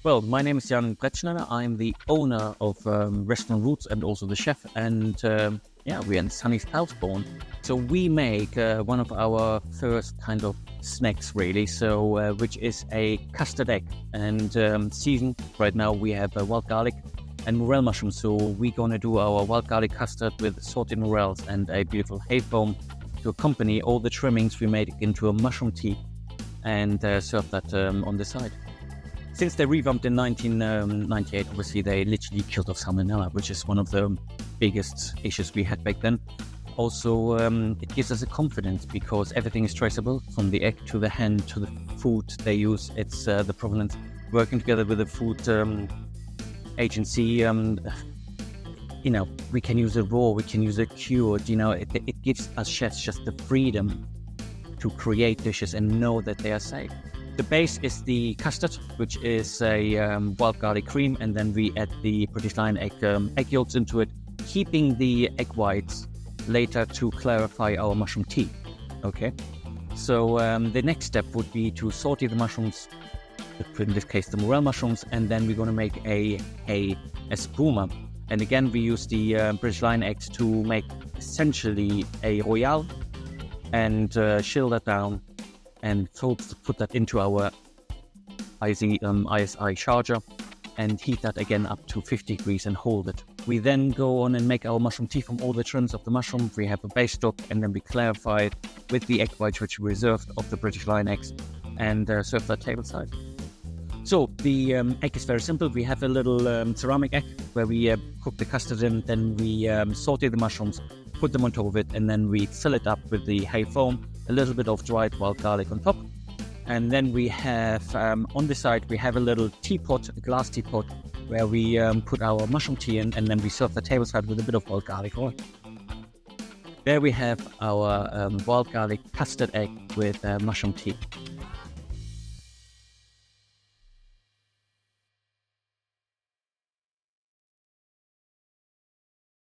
Well, my name is Jan Bretschneider. I'm the owner of Restaurant Roots and also the chef. And we're in sunny Southbourne. So we make one of our first kind of snacks, really. So which is a custard egg. And season right now we have wild garlic and morel mushrooms. So we're gonna do our wild garlic custard with sauteed morels and a beautiful hay foam to accompany all the trimmings we made into a mushroom tea and serve that on the side. Since they revamped in 1998, obviously they literally killed off salmonella, which is one of the biggest issues we had back then. Also, it gives us a confidence because everything is traceable from the egg to the hen to the food they use. It's the provenance. Working together with the food agency, we can use it raw, we can use it cured. It gives us chefs just the freedom to create dishes and know that they are safe. The base is the custard, which is a wild garlic cream, and then we add the British Lion egg yolks into it, keeping the egg whites later to clarify our mushroom tea. Okay, so the next step would be to saute the mushrooms, in this case the morel mushrooms, and then we're going to make a spuma. And again, we use the British Lion eggs to make essentially a royale and chill that down. And put that into our ISI charger and heat that again up to 50 degrees and hold it. We then go on and make our mushroom tea from all the trims of the mushroom. We have a base stock and then we clarify it with the egg whites which we reserved of the British Lion eggs and serve that tableside. So the egg is very simple. We have a little ceramic egg where we cook the custard in, then we saute the mushrooms, put them on top of it, and then we fill it up with the hay foam, a little bit of dried wild garlic on top. And then we have, on the side, we have a little teapot, a glass teapot, where we put our mushroom tea in, and then we serve the tableside with a bit of wild garlic oil. There we have our wild garlic custard egg with mushroom tea.